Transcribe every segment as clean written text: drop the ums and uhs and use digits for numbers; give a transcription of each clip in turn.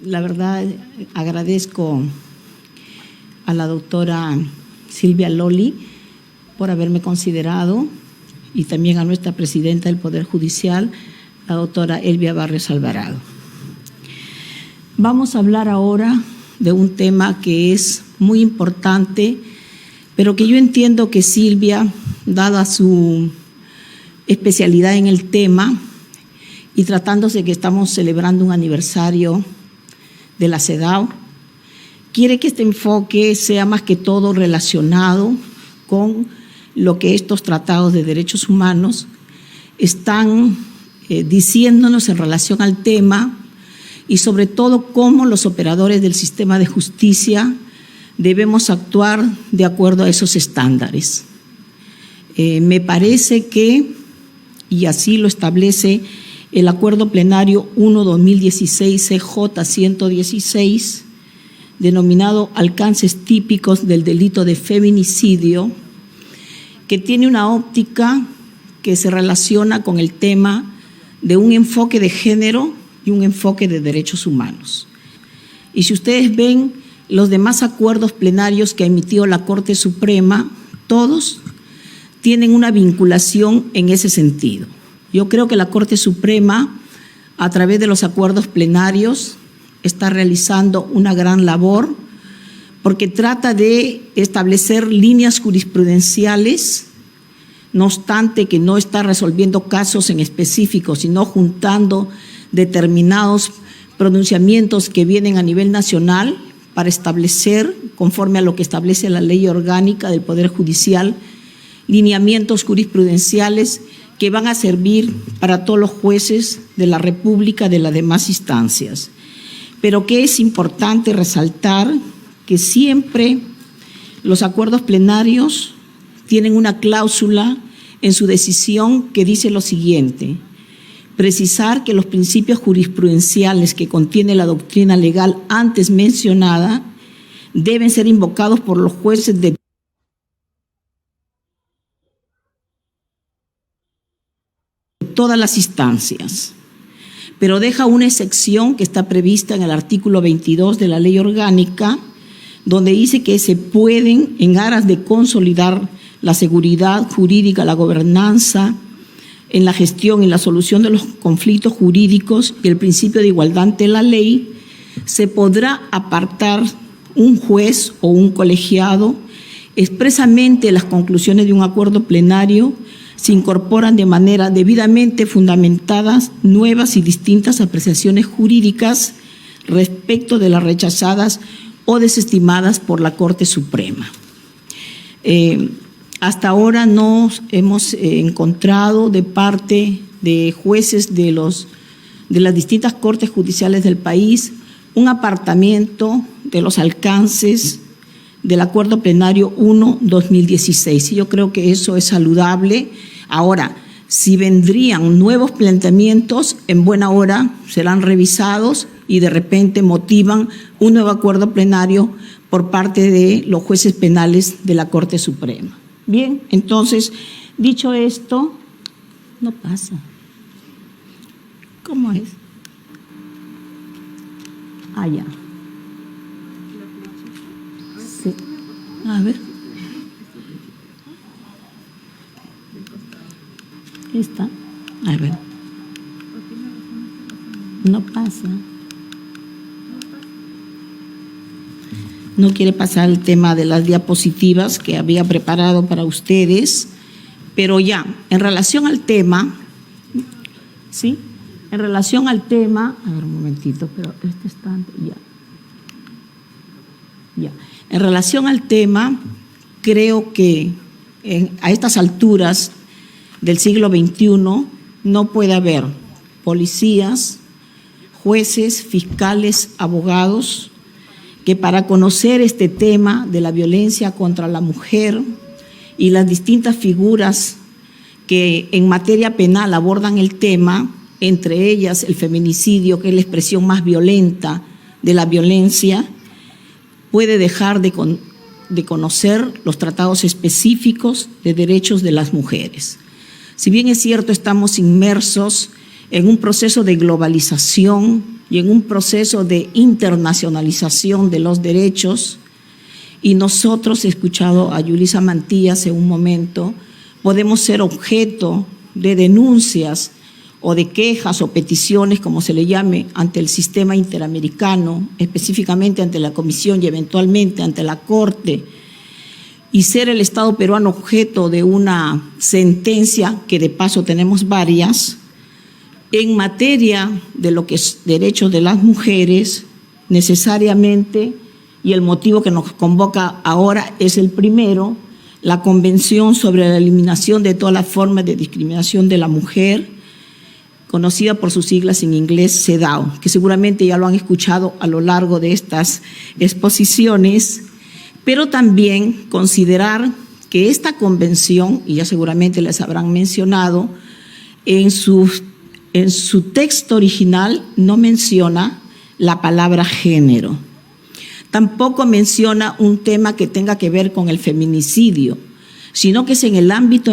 la verdad agradezco a la doctora Silvia Loli por haberme considerado y también a nuestra presidenta del Poder Judicial, la doctora Elvia Barrios Alvarado. Vamos a hablar ahora de un tema que es muy importante, pero que yo entiendo que Silvia, dada su especialidad en el tema y tratándose que estamos celebrando un aniversario de la CEDAW, quiere que este enfoque sea más que todo relacionado con lo que estos tratados de derechos humanos están diciéndonos en relación al tema y sobre todo cómo los operadores del sistema de justicia debemos actuar de acuerdo a esos estándares. Me parece que, y así lo establece el Acuerdo Plenario 1/2016 CJ 116, denominado Alcances Típicos del Delito de Feminicidio, que tiene una óptica que se relaciona con el tema de un enfoque de género y un enfoque de derechos humanos. Y si ustedes ven los demás acuerdos plenarios que ha emitido la Corte Suprema, todos tienen una vinculación en ese sentido. Yo creo que la Corte Suprema, a través de los acuerdos plenarios, está realizando una gran labor porque trata de establecer líneas jurisprudenciales, no obstante que no está resolviendo casos en específico, sino juntando determinados pronunciamientos que vienen a nivel nacional para establecer, conforme a lo que establece la Ley Orgánica del Poder Judicial, lineamientos jurisprudenciales que van a servir para todos los jueces de la República de las demás instancias. Pero que es importante resaltar que siempre los acuerdos plenarios tienen una cláusula en su decisión que dice lo siguiente: precisar que los principios jurisprudenciales que contiene la doctrina legal antes mencionada deben ser invocados por los jueces de todas las instancias, pero deja una excepción que está prevista en el artículo 22 de la Ley Orgánica, donde dice que se pueden, en aras de consolidar la seguridad jurídica, la gobernanza, en la gestión y la solución de los conflictos jurídicos y el principio de igualdad ante la ley, se podrá apartar un juez o un colegiado. Expresamente las conclusiones de un acuerdo plenario se incorporan de manera debidamente fundamentadas nuevas y distintas apreciaciones jurídicas respecto de las rechazadas o desestimadas por la Corte Suprema. Hasta ahora no hemos encontrado de parte de jueces de las distintas cortes judiciales del país un apartamiento de los alcances del Acuerdo Plenario 1/2016. Y yo creo que eso es saludable. Ahora, si vendrían nuevos planteamientos, en buena hora serán revisados y de repente motivan un nuevo acuerdo plenario por parte de los jueces penales de la Corte Suprema. Bien, entonces, dicho esto, no pasa. ¿Cómo es? Ah, ya. Sí. A ver. Esta. A ver. No pasa. No quiere pasar el tema de las diapositivas que había preparado para ustedes, pero ya, en relación al tema, ¿sí? En relación al tema, a ver un momentito, pero este está, ya. En relación al tema, creo que a estas alturas del siglo XXI no puede haber policías, jueces, fiscales, abogados, que para conocer este tema de la violencia contra la mujer y las distintas figuras que en materia penal abordan el tema, entre ellas el feminicidio, que es la expresión más violenta de la violencia, puede dejar de conocer los tratados específicos de derechos de las mujeres. Si bien es cierto, estamos inmersos en un proceso de globalización, y en un proceso de internacionalización de los derechos. Y nosotros, he escuchado a Yulisa Mantilla hace un momento, podemos ser objeto de denuncias o de quejas o peticiones, como se le llame, ante el sistema interamericano, específicamente ante la Comisión y eventualmente ante la Corte, y ser el Estado peruano objeto de una sentencia, que de paso tenemos varias, en materia de lo que es derechos de las mujeres, necesariamente, y el motivo que nos convoca ahora es el primero, la Convención sobre la Eliminación de todas las formas de discriminación de la mujer, conocida por sus siglas en inglés CEDAW, que seguramente ya lo han escuchado a lo largo de estas exposiciones, pero también considerar que esta convención, y ya seguramente les habrán mencionado, en su texto original no menciona la palabra género. Tampoco menciona un tema que tenga que ver con el feminicidio, sino que es en el ámbito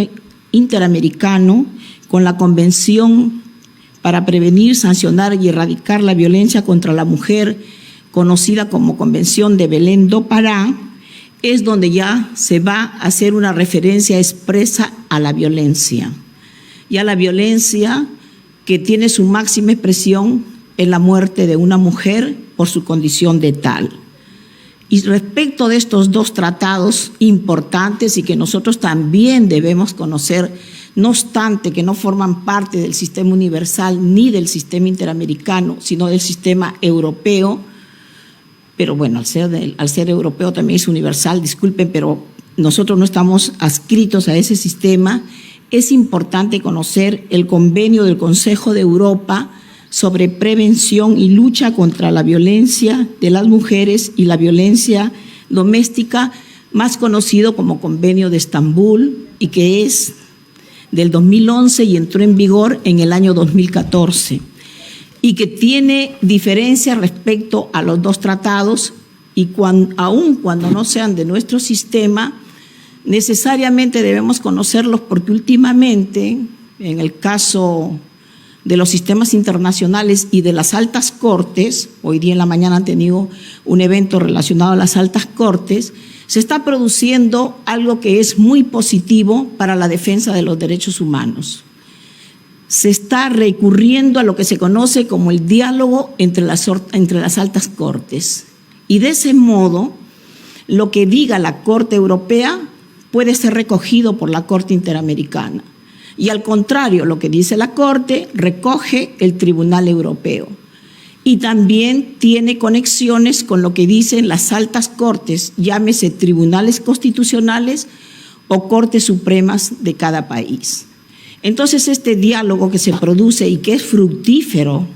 interamericano, con la Convención para prevenir, sancionar y erradicar la violencia contra la mujer, conocida como Convención de Belém do Pará, es donde ya se va a hacer una referencia expresa a la violencia, y a la violencia que tiene su máxima expresión en la muerte de una mujer por su condición de tal. Y respecto de estos dos tratados importantes y que nosotros también debemos conocer, no obstante que no forman parte del sistema universal ni del sistema interamericano, sino del sistema europeo, pero bueno, al ser europeo también es universal, disculpen, pero nosotros no estamos adscritos a ese sistema. Es importante conocer el convenio del Consejo de Europa sobre prevención y lucha contra la violencia de las mujeres y la violencia doméstica, más conocido como Convenio de Estambul, y que es del 2011 y entró en vigor en el año 2014, y que tiene diferencias respecto a los dos tratados, y aun cuando no sean de nuestro sistema, necesariamente debemos conocerlos, porque últimamente, en el caso de los sistemas internacionales y de las altas cortes, hoy día en la mañana han tenido un evento relacionado a las altas cortes, se está produciendo algo que es muy positivo para la defensa de los derechos humanos. Se está recurriendo a lo que se conoce como el diálogo entre las altas cortes, y de ese modo lo que diga la Corte Europea puede ser recogido por la Corte Interamericana. Y al contrario, lo que dice la Corte recoge el Tribunal Europeo. Y también tiene conexiones con lo que dicen las altas cortes, llámese tribunales constitucionales o cortes supremas de cada país. Entonces, este diálogo que se produce y que es fructífero,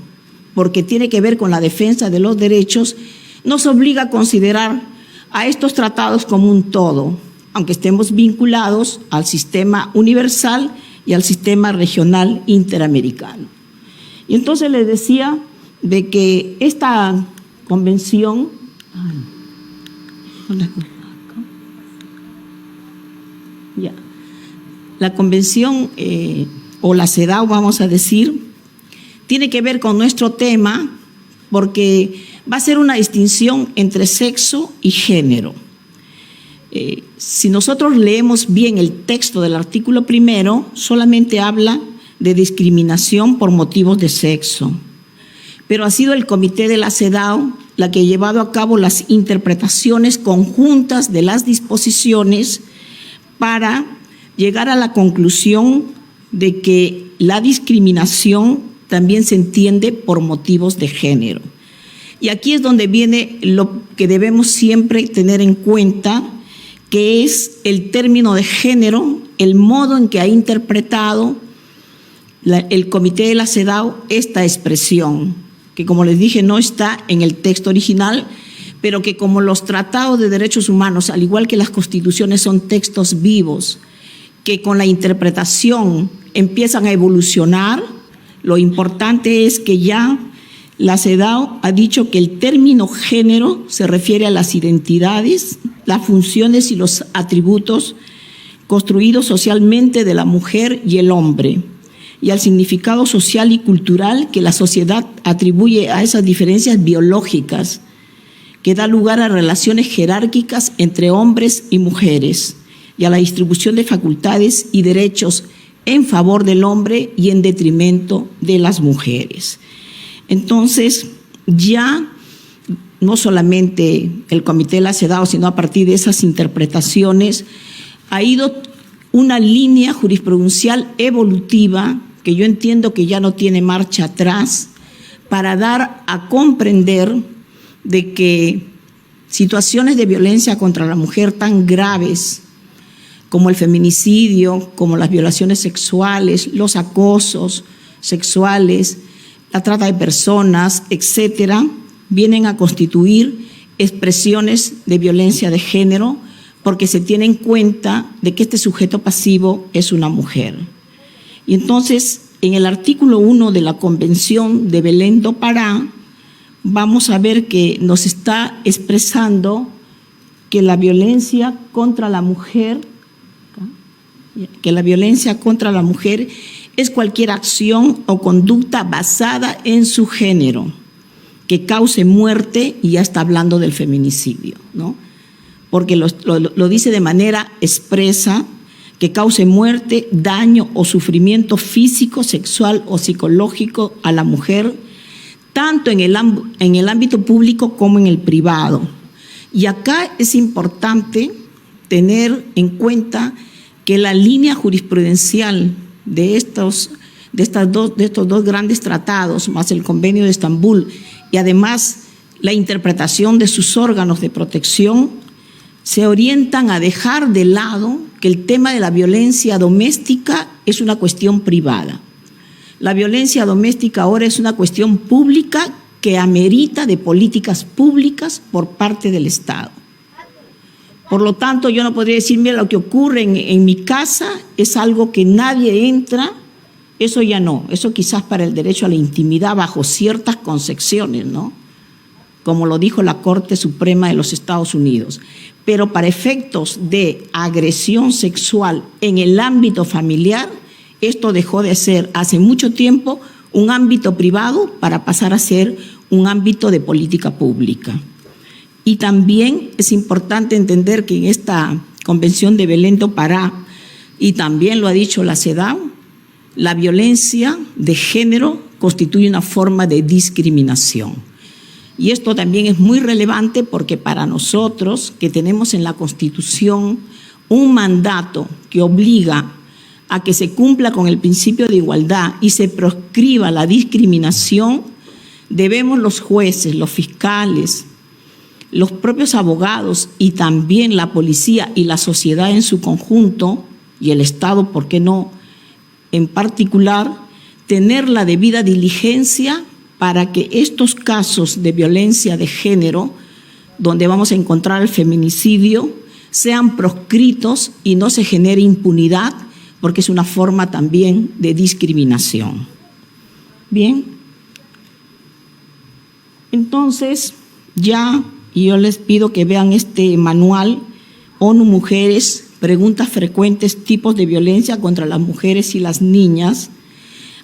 porque tiene que ver con la defensa de los derechos, nos obliga a considerar a estos tratados como un todo, aunque estemos vinculados al sistema universal y al sistema regional interamericano. Y entonces les decía de que esta convención, la convención o la CEDAW, vamos a decir, tiene que ver con nuestro tema, porque va a ser una distinción entre sexo y género. Si nosotros leemos bien el texto del artículo primero, solamente habla de discriminación por motivos de sexo. Pero ha sido el comité de la CEDAW la que ha llevado a cabo las interpretaciones conjuntas de las disposiciones para llegar a la conclusión de que la discriminación también se entiende por motivos de género. Y aquí es donde viene lo que debemos siempre tener en cuenta, que es el término de género, el modo en que ha interpretado el comité de la CEDAW esta expresión, que como les dije no está en el texto original, pero que como los tratados de derechos humanos, al igual que las constituciones, son textos vivos, que con la interpretación empiezan a evolucionar, lo importante es que ya la CEDAW ha dicho que el término género se refiere a las identidades, las funciones y los atributos construidos socialmente de la mujer y el hombre, y al significado social y cultural que la sociedad atribuye a esas diferencias biológicas, que da lugar a relaciones jerárquicas entre hombres y mujeres, y a la distribución de facultades y derechos en favor del hombre y en detrimento de las mujeres. Entonces, ya no solamente el Comité de la CEDAW, sino a partir de esas interpretaciones, ha ido una línea jurisprudencial evolutiva que yo entiendo que ya no tiene marcha atrás, para dar a comprender de que situaciones de violencia contra la mujer tan graves como el feminicidio, como las violaciones sexuales, los acosos sexuales, la trata de personas, etcétera, vienen a constituir expresiones de violencia de género porque se tiene en cuenta de que este sujeto pasivo es una mujer. Y entonces, en el artículo 1 de la Convención de Belém do Pará, vamos a ver que nos está expresando que la violencia contra la mujer, es cualquier acción o conducta basada en su género que cause muerte, y ya está hablando del feminicidio, ¿no? Porque lo dice de manera expresa, que cause muerte, daño o sufrimiento físico, sexual o psicológico a la mujer, tanto en el ámbito público como en el privado. Y acá es importante tener en cuenta que la línea jurisprudencial de estos dos grandes tratados, más el Convenio de Estambul, y además la interpretación de sus órganos de protección, se orientan a dejar de lado que el tema de la violencia doméstica es una cuestión privada. La violencia doméstica ahora es una cuestión pública que amerita de políticas públicas por parte del Estado. Por lo tanto, yo no podría decir, mira, lo que ocurre en mi casa es algo que nadie entra, eso ya no, eso quizás para el derecho a la intimidad bajo ciertas concepciones, ¿no? Como lo dijo la Corte Suprema de los Estados Unidos. Pero para efectos de agresión sexual en el ámbito familiar, esto dejó de ser hace mucho tiempo un ámbito privado para pasar a ser un ámbito de política pública. Y también es importante entender que en esta Convención de Belém do Pará, y también lo ha dicho la CEDAW, la violencia de género constituye una forma de discriminación. Y esto también es muy relevante porque para nosotros, que tenemos en la Constitución un mandato que obliga a que se cumpla con el principio de igualdad y se proscriba la discriminación, debemos los jueces, los fiscales, los propios abogados y también la policía y la sociedad en su conjunto, y el Estado, ¿por qué no?, en particular, tener la debida diligencia para que estos casos de violencia de género, donde vamos a encontrar el feminicidio, sean proscritos y no se genere impunidad, porque es una forma también de discriminación. Bien, entonces ya yo les pido que vean este manual, ONU Mujeres, preguntas frecuentes, tipos de violencia contra las mujeres y las niñas.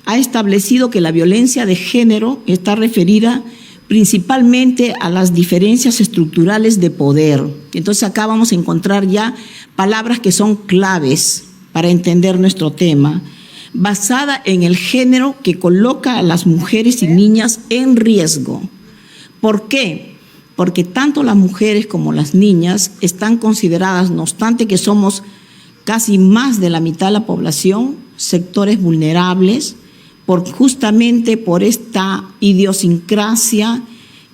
Ha establecido que la violencia de género está referida principalmente a las diferencias estructurales de poder. Entonces acá vamos a encontrar ya palabras que son claves para entender nuestro tema, basada en el género que coloca a las mujeres y niñas en riesgo. ¿Por qué? Porque tanto las mujeres como las niñas están consideradas, no obstante que somos casi más de la mitad de la población, sectores vulnerables, justamente por esta idiosincrasia,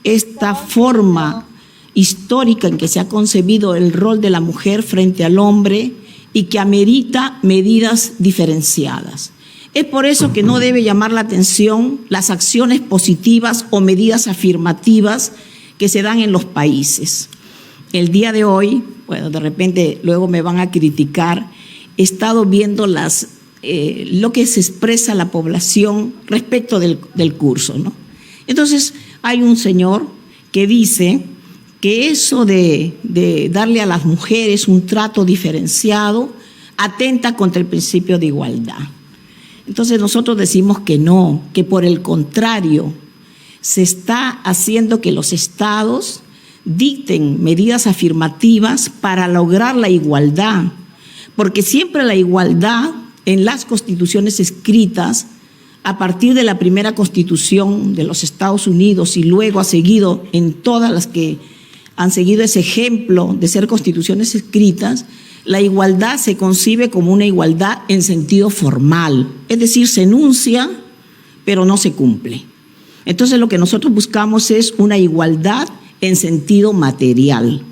esta forma histórica en que se ha concebido el rol de la mujer frente al hombre y que amerita medidas diferenciadas. Es por eso que no debe llamar la atención las acciones positivas o medidas afirmativas que se dan en los países. El día de hoy, bueno, de repente luego me van a criticar, he estado viendo lo que se expresa la población respecto del curso, ¿no? Entonces, hay un señor que dice que eso de darle a las mujeres un trato diferenciado atenta contra el principio de igualdad. Entonces nosotros decimos que no, que por el contrario, se está haciendo que los estados dicten medidas afirmativas para lograr la igualdad, porque siempre la igualdad en las constituciones escritas, a partir de la primera constitución de los Estados Unidos y luego ha seguido en todas las que han seguido ese ejemplo de ser constituciones escritas, la igualdad se concibe como una igualdad en sentido formal, es decir, se enuncia, pero no se cumple. Entonces lo que nosotros buscamos es una igualdad en sentido material.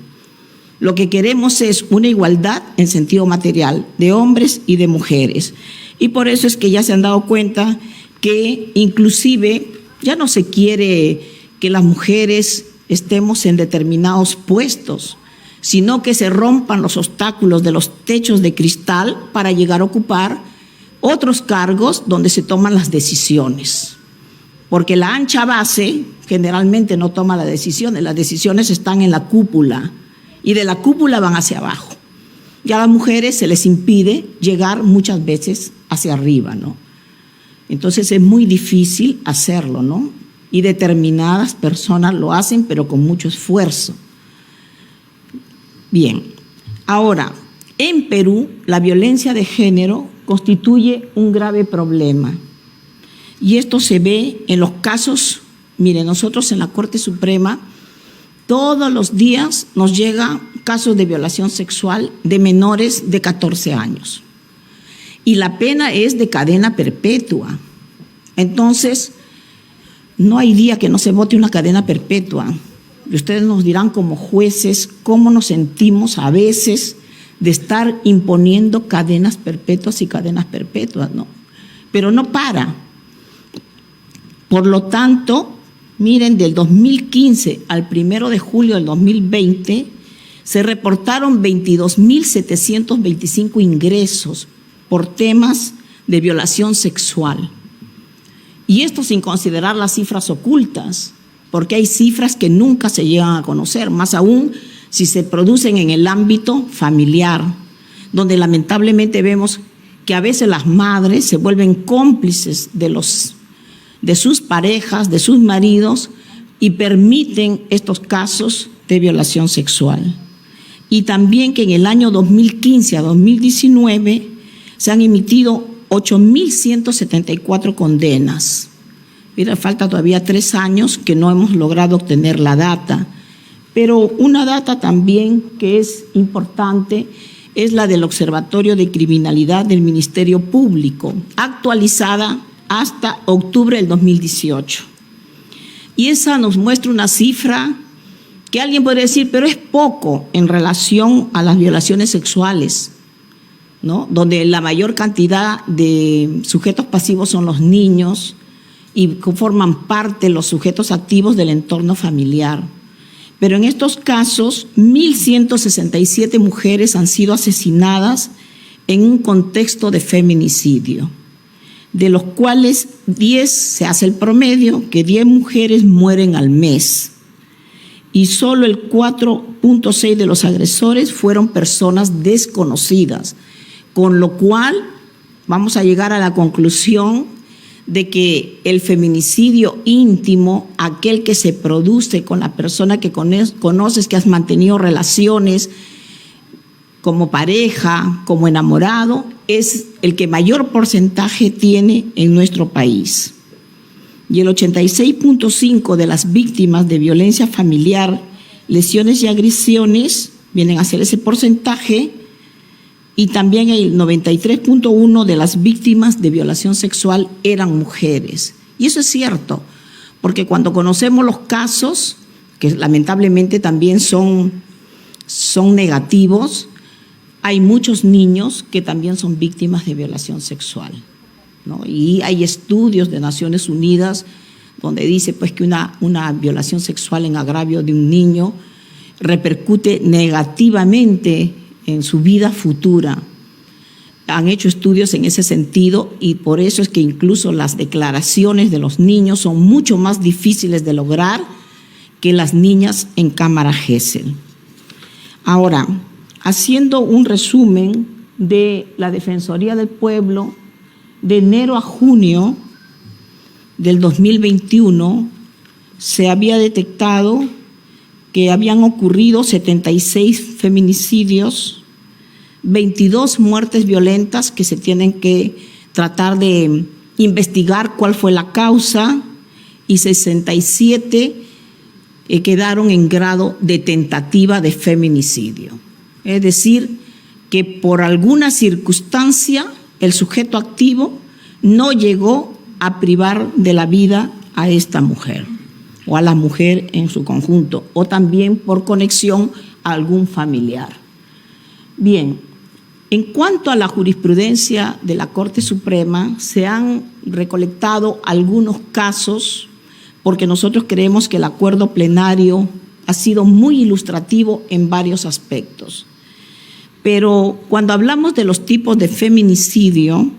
Lo que queremos es una igualdad en sentido material de hombres y de mujeres. Y por eso es que ya se han dado cuenta que inclusive ya no se quiere que las mujeres estemos en determinados puestos, sino que se rompan los obstáculos de los techos de cristal para llegar a ocupar otros cargos donde se toman las decisiones. Porque la ancha base generalmente no toma las decisiones están en la cúpula y de la cúpula van hacia abajo. Y a las mujeres se les impide llegar muchas veces hacia arriba, ¿no? Entonces es muy difícil hacerlo, ¿no? Y determinadas personas lo hacen, pero con mucho esfuerzo. Bien, ahora, en Perú la violencia de género constituye un grave problema. Y esto se ve en los casos, miren, nosotros en la Corte Suprema todos los días nos llegan casos de violación sexual de menores de 14 años. Y la pena es de cadena perpetua. Entonces, no hay día que no se vote una cadena perpetua. Y ustedes nos dirán como jueces cómo nos sentimos a veces de estar imponiendo cadenas perpetuas y cadenas perpetuas, ¿no? Pero no para. Por lo tanto, miren, del 2015 al 1 de julio del 2020 se reportaron 22.725 ingresos por temas de violación sexual. Y esto sin considerar las cifras ocultas, porque hay cifras que nunca se llegan a conocer, más aún si se producen en el ámbito familiar, donde lamentablemente vemos que a veces las madres se vuelven cómplices de sus parejas, de sus maridos, y permiten estos casos de violación sexual. Y también que en el año 2015 a 2019 se han emitido 8.174 condenas. Mira, falta todavía 3 años que no hemos logrado obtener la data, pero una data también que es importante es la del Observatorio de Criminalidad del Ministerio Público, actualizada hasta octubre del 2018. Y esa nos muestra una cifra que alguien puede decir, pero es poco en relación a las violaciones sexuales, ¿no? Donde la mayor cantidad de sujetos pasivos son los niños y forman parte los sujetos activos del entorno familiar. Pero en estos casos, 1.167 mujeres han sido asesinadas en un contexto de feminicidio, de los cuales 10 se hace el promedio, que 10 mujeres mueren al mes. Y solo el 4.6% de los agresores fueron personas desconocidas, con lo cual vamos a llegar a la conclusión de que el feminicidio íntimo, aquel que se produce con la persona que conoces, que has mantenido relaciones como pareja, como enamorado, es el que mayor porcentaje tiene en nuestro país. Y el 86.5% de las víctimas de violencia familiar, lesiones y agresiones vienen a ser ese porcentaje, y también el 93.1% de las víctimas de violación sexual eran mujeres. Y eso es cierto, porque cuando conocemos los casos, que lamentablemente también son negativos, hay muchos niños que también son víctimas de violación sexual, ¿no? Y hay estudios de Naciones Unidas donde dice pues, que una violación sexual en agravio de un niño repercute negativamente en su vida futura. Han hecho estudios en ese sentido y por eso es que incluso las declaraciones de los niños son mucho más difíciles de lograr que las niñas en cámara Gesell. Ahora, haciendo un resumen de la Defensoría del Pueblo, de enero a junio del 2021 se había detectado que habían ocurrido 76 feminicidios, 22 muertes violentas que se tienen que tratar de investigar cuál fue la causa, y 67 quedaron en grado de tentativa de feminicidio. Es decir, que por alguna circunstancia el sujeto activo no llegó a privar de la vida a esta mujer o a la mujer en su conjunto, o también por conexión a algún familiar. Bien, en cuanto a la jurisprudencia de la Corte Suprema, se han recolectado algunos casos, porque nosotros creemos que el acuerdo plenario ha sido muy ilustrativo en varios aspectos. Pero cuando hablamos de los tipos de feminicidio,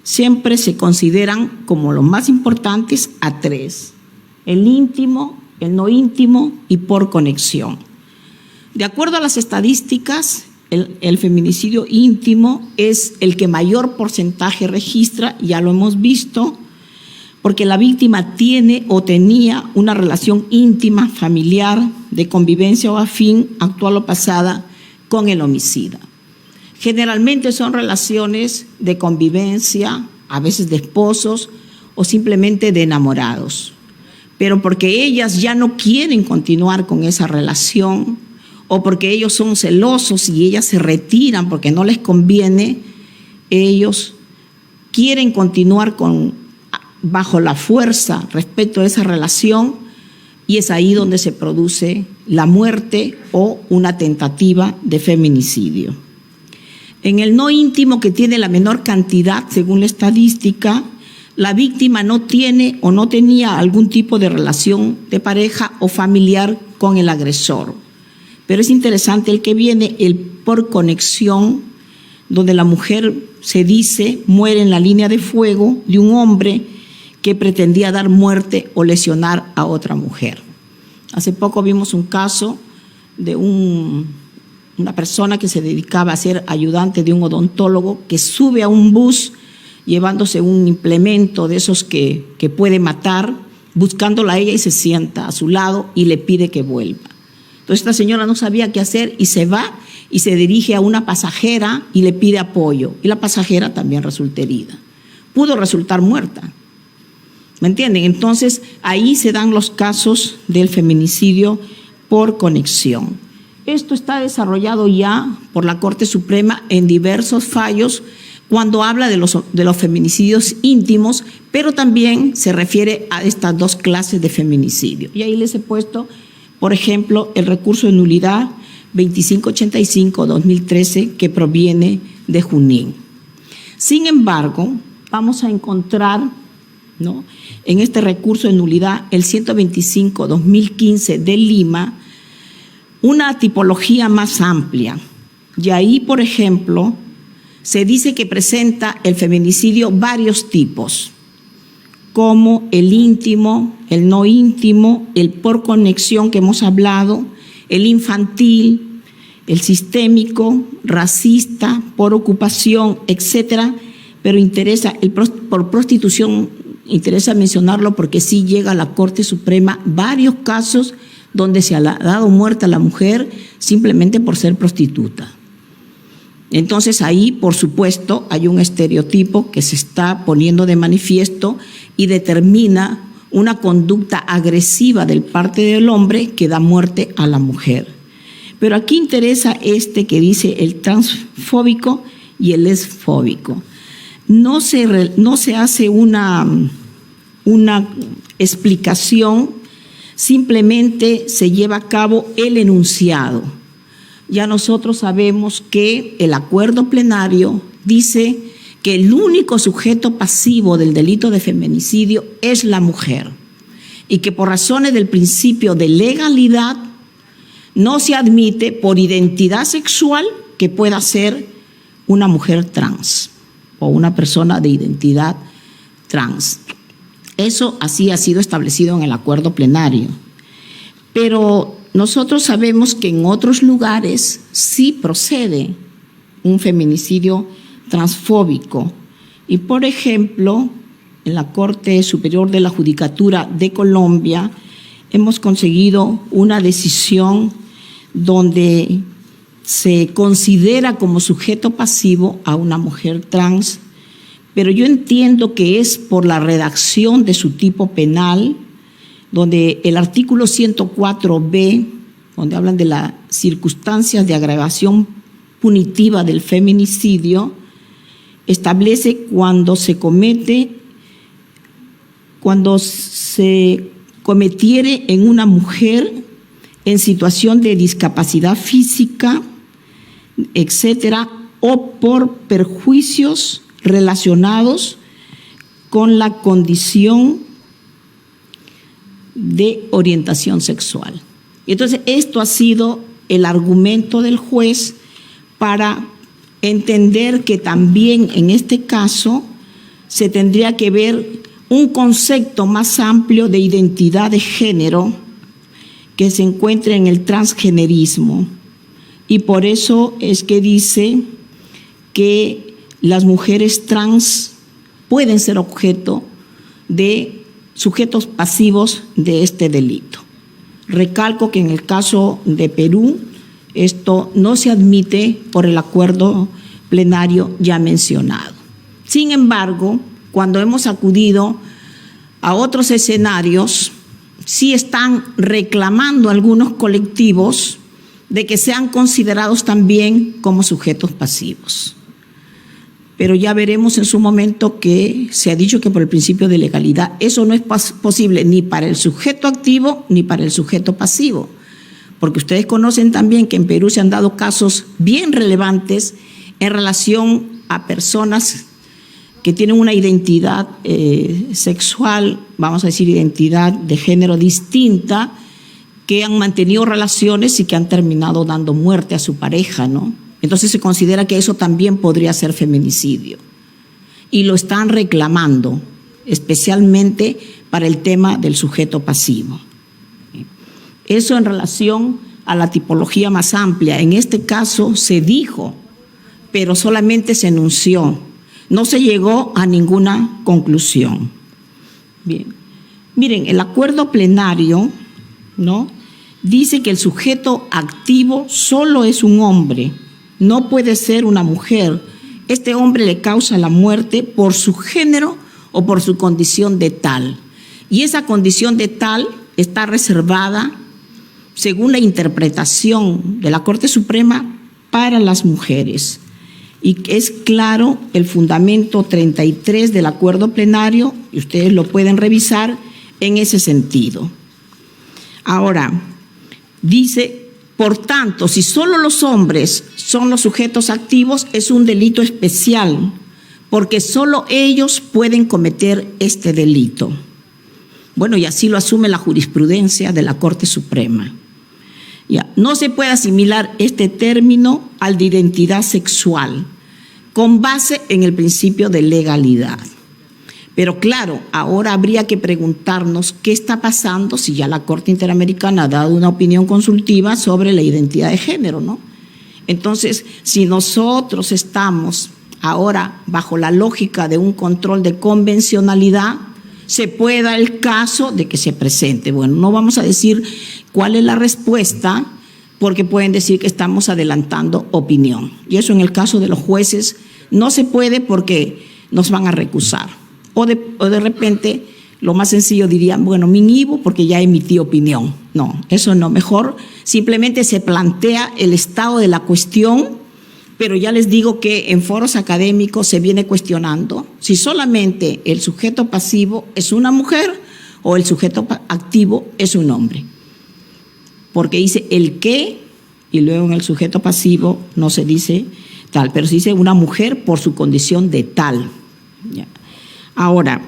siempre se consideran como los más importantes a tres: el íntimo, el no íntimo y por conexión. De acuerdo a las estadísticas, el feminicidio íntimo es el que mayor porcentaje registra, ya lo hemos visto, porque la víctima tiene o tenía una relación íntima, familiar, de convivencia o afín, actual o pasada, con el homicida. Generalmente son relaciones de convivencia, a veces de esposos o simplemente de enamorados. Pero porque ellas ya no quieren continuar con esa relación, o porque ellos son celosos y ellas se retiran porque no les conviene, ellos quieren continuar bajo la fuerza respecto a esa relación, y es ahí donde se produce la muerte o una tentativa de feminicidio. En el no íntimo, que tiene la menor cantidad según la estadística, la víctima no tiene o no tenía algún tipo de relación de pareja o familiar con el agresor. Pero es interesante el que viene, el por conexión, donde la mujer, se dice, muere en la línea de fuego de un hombre que pretendía dar muerte o lesionar a otra mujer. Hace poco vimos un caso de una persona que se dedicaba a ser ayudante de un odontólogo, que sube a un bus llevándose un implemento de esos que puede matar, buscándola a ella, y se sienta a su lado y le pide que vuelva. Entonces esta señora no sabía qué hacer y se va y se dirige a una pasajera y le pide apoyo, y la pasajera también resulta herida. Pudo resultar muerta. ¿Me entienden? Entonces ahí se dan los casos del feminicidio por conexión. Esto está desarrollado ya por la Corte Suprema en diversos fallos cuando habla de los feminicidios íntimos, pero también se refiere a estas dos clases de feminicidio. Y ahí les he puesto, por ejemplo, el recurso de nulidad 2585-2013, que proviene de Junín. Sin embargo, vamos a encontrar, ¿no?, en este recurso de nulidad, el 125-2015 de Lima, una tipología más amplia. Y ahí, por ejemplo, se dice que presenta el feminicidio varios tipos, como el íntimo, el no íntimo, el por conexión que hemos hablado, el infantil, el sistémico, racista, por ocupación, etcétera. Pero por prostitución interesa mencionarlo porque sí llega a la Corte Suprema varios casos donde se ha dado muerte a la mujer simplemente por ser prostituta. Entonces ahí, por supuesto, hay un estereotipo que se está poniendo de manifiesto y determina una conducta agresiva del parte del hombre que da muerte a la mujer. Pero aquí interesa que dice el transfóbico y el lesfóbico. No se hace una explicación, simplemente se lleva a cabo el enunciado. Ya nosotros sabemos que el acuerdo plenario dice que el único sujeto pasivo del delito de feminicidio es la mujer, y que por razones del principio de legalidad no se admite por identidad sexual que pueda ser una mujer trans o una persona de identidad trans. Eso así ha sido establecido en el acuerdo plenario. Pero nosotros sabemos que en otros lugares sí procede un feminicidio transfóbico, Y, por ejemplo, en la Corte Superior de la Judicatura de Colombia hemos conseguido una decisión donde se considera como sujeto pasivo a una mujer trans, pero yo entiendo que es por la redacción de su tipo penal, donde el artículo 104b, donde hablan de las circunstancias de agravación punitiva del feminicidio, establece cuando se cometiere en una mujer en situación de discapacidad física, etcétera, o por perjuicios relacionados con la condición de orientación sexual. Entonces, esto ha sido el argumento del juez para entender que también en este caso se tendría que ver un concepto más amplio de identidad de género que se encuentra en el transgenerismo. Y por eso es que dice que las mujeres trans pueden ser objeto de sujetos pasivos de este delito. Recalco que en el caso de Perú, esto no se admite por el acuerdo plenario ya mencionado. Sin embargo, cuando hemos acudido a otros escenarios, sí están reclamando algunos colectivos de que sean considerados también como sujetos pasivos. Pero ya veremos en su momento que se ha dicho que por el principio de legalidad eso no es posible ni para el sujeto activo ni para el sujeto pasivo, porque ustedes conocen también que en Perú se han dado casos bien relevantes en relación a personas que tienen una identidad sexual, vamos a decir identidad de género distinta, que han mantenido relaciones y que han terminado dando muerte a su pareja, ¿no? Entonces se considera que eso también podría ser feminicidio. Y lo están reclamando, especialmente para el tema del sujeto pasivo. Eso en relación a la tipología más amplia. En este caso se dijo, pero solamente se enunció. No se llegó a ninguna conclusión. Bien. Miren, el acuerdo plenario, ¿no?, dice que el sujeto activo solo es un hombre, no puede ser una mujer. Este hombre le causa la muerte por su género o por su condición de tal. Y esa condición de tal está reservada, según la interpretación de la Corte Suprema, para las mujeres. Y es claro el fundamento 33 del acuerdo plenario, y ustedes lo pueden revisar en ese sentido. Ahora, dice, por tanto, si solo los hombres son los sujetos activos, es un delito especial, porque solo ellos pueden cometer este delito. Bueno, y así lo asume la jurisprudencia de la Corte Suprema. Ya, no se puede asimilar este término al de identidad sexual, con base en el principio de legalidad. Pero claro, ahora habría que preguntarnos qué está pasando si ya la Corte Interamericana ha dado una opinión consultiva sobre la identidad de género, ¿no? Entonces, si nosotros estamos ahora bajo la lógica de un control de convencionalidad, se puede dar el caso de que se presente. Bueno, no vamos a decir cuál es la respuesta, porque pueden decir que estamos adelantando opinión. Y eso en el caso de los jueces no se puede porque nos van a recusar. O de repente, lo más sencillo dirían, bueno, me inhibo porque ya emití opinión. No, eso no. Mejor simplemente se plantea el estado de la cuestión, pero ya les digo que en foros académicos se viene cuestionando si solamente el sujeto pasivo es una mujer o el sujeto activo es un hombre. Porque dice el qué y luego en el sujeto pasivo no se dice tal, pero se dice una mujer por su condición de tal. Ya. Ahora,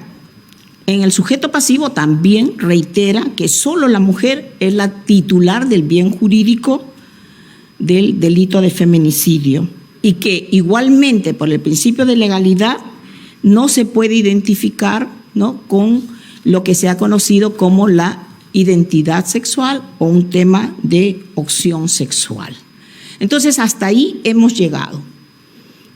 en el sujeto pasivo también reitera que solo la mujer es la titular del bien jurídico del delito de feminicidio y que igualmente por el principio de legalidad no se puede identificar, ¿no?, con lo que se ha conocido como la identidad sexual o un tema de opción sexual. Entonces, hasta ahí hemos llegado.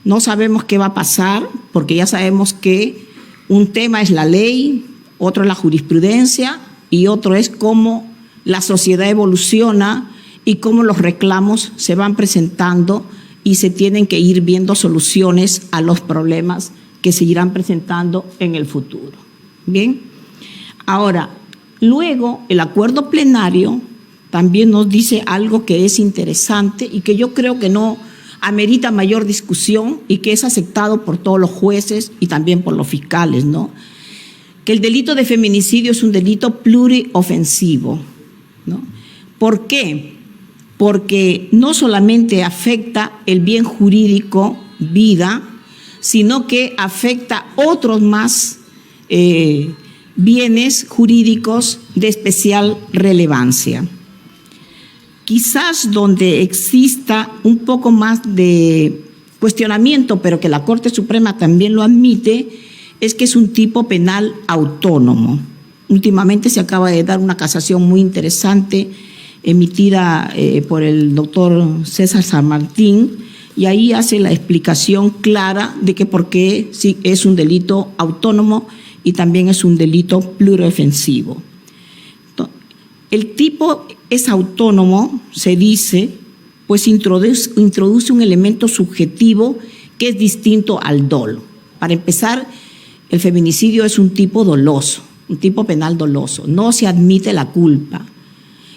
No sabemos qué va a pasar, porque ya sabemos que un tema es la ley, otro es la jurisprudencia y otro es cómo la sociedad evoluciona y cómo los reclamos se van presentando y se tienen que ir viendo soluciones a los problemas que se irán presentando en el futuro. Bien, ahora, luego el acuerdo plenario también nos dice algo que es interesante y que yo creo que no amerita mayor discusión y que es aceptado por todos los jueces y también por los fiscales, ¿no? Que el delito de feminicidio es un delito pluriofensivo, ¿no? ¿Por qué? Porque no solamente afecta el bien jurídico, vida, sino que afecta otros más bienes jurídicos de especial relevancia. Quizás donde exista un poco más de cuestionamiento, pero que la Corte Suprema también lo admite, es que es un tipo penal autónomo. Últimamente se acaba de dar una casación muy interesante emitida por el doctor César San Martín, y ahí hace la explicación clara de que por qué sí es un delito autónomo y también es un delito pluriofensivo. El tipo es autónomo, se dice, pues introduce un elemento subjetivo que es distinto al dolo. Para empezar, el feminicidio es un tipo doloso, un tipo penal doloso, no se admite la culpa.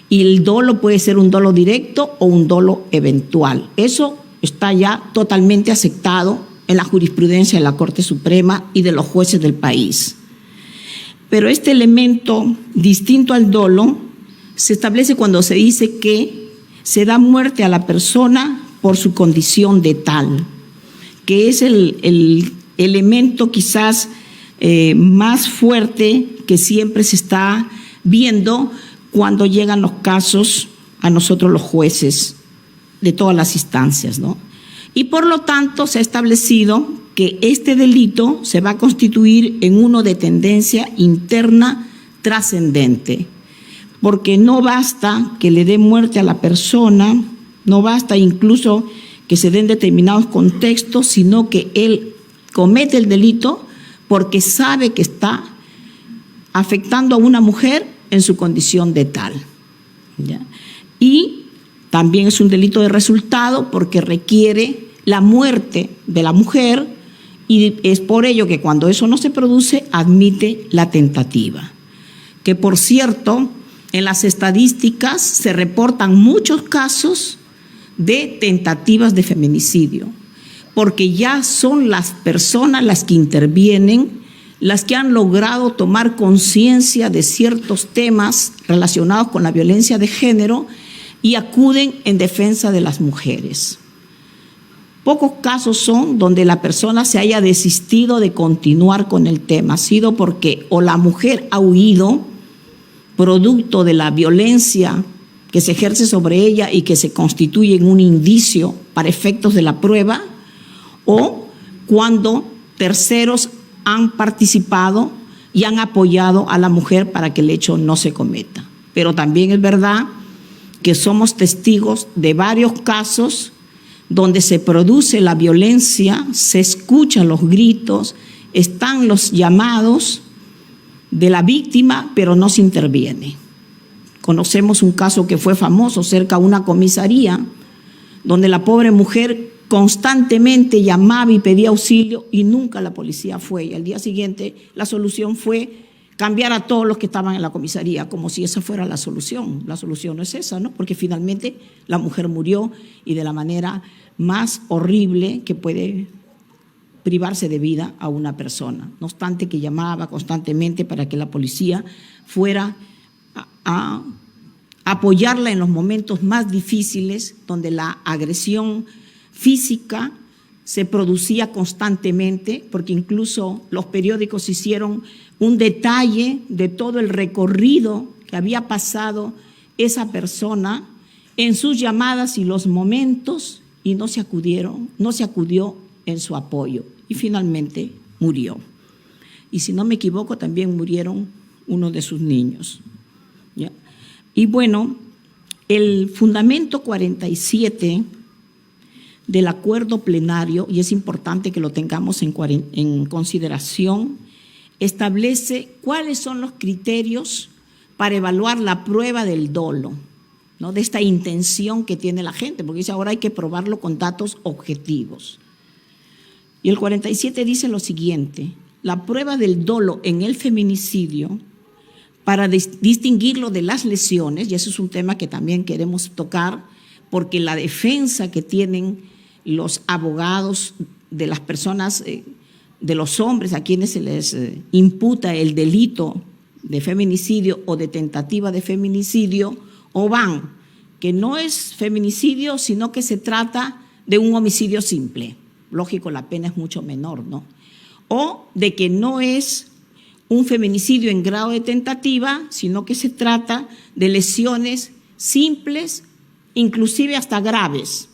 Y el dolo puede ser un dolo directo o un dolo eventual. Eso está ya totalmente aceptado en la jurisprudencia de la Corte Suprema y de los jueces del país. Pero este elemento distinto al dolo se establece cuando se dice que se da muerte a la persona por su condición de tal, que es el elemento quizás más fuerte que siempre se está viendo cuando llegan los casos a nosotros los jueces de todas las instancias, ¿no? Y por lo tanto se ha establecido que este delito se va a constituir en uno de tendencia interna trascendente, porque no basta que le dé muerte a la persona, no basta incluso que se den determinados contextos, sino que él comete el delito porque sabe que está afectando a una mujer en su condición de tal, ¿ya? Y también es un delito de resultado porque requiere la muerte de la mujer y es por ello que cuando eso no se produce admite la tentativa. Que por cierto, en las estadísticas se reportan muchos casos de tentativas de feminicidio, porque ya son las personas las que intervienen, las que han logrado tomar conciencia de ciertos temas relacionados con la violencia de género y acuden en defensa de las mujeres. Pocos casos son donde la persona se haya desistido de continuar con el tema, ha sido porque o la mujer ha huido producto de la violencia que se ejerce sobre ella y que se constituye en un indicio para efectos de la prueba, o cuando terceros han participado y han apoyado a la mujer para que el hecho no se cometa. Pero también es verdad que somos testigos de varios casos donde se produce la violencia, se escuchan los gritos, están los llamados de la víctima, pero no se interviene. Conocemos un caso que fue famoso cerca de una comisaría, donde la pobre mujer constantemente llamaba y pedía auxilio y nunca la policía fue. Y al día siguiente la solución fue cambiar a todos los que estaban en la comisaría, como si esa fuera la solución. La solución no es esa, ¿no? Porque finalmente la mujer murió y de la manera más horrible que puede privarse de vida a una persona. No obstante que llamaba constantemente para que la policía fuera a apoyarla en los momentos más difíciles, donde la agresión física se producía constantemente, porque incluso los periódicos hicieron un detalle de todo el recorrido que había pasado esa persona en sus llamadas y los momentos, y no se acudió en su apoyo, y finalmente murió. Y si no me equivoco, también murieron uno de sus niños, ¿ya? Y bueno, el fundamento 47 del acuerdo plenario, y es importante que lo tengamos en consideración, establece cuáles son los criterios para evaluar la prueba del dolo, ¿no? De esta intención que tiene la gente, porque dice ahora hay que probarlo con datos objetivos. Y el 47 dice lo siguiente: la prueba del dolo en el feminicidio, para distinguirlo de las lesiones, y eso es un tema que también queremos tocar, porque la defensa que tienen los abogados de las personas, de los hombres a quienes se les imputa el delito de feminicidio o de tentativa de feminicidio, o van que no es feminicidio, sino que se trata de un homicidio simple. Lógico, la pena es mucho menor, ¿no? O de que no es un feminicidio en grado de tentativa, sino que se trata de lesiones simples, inclusive hasta graves,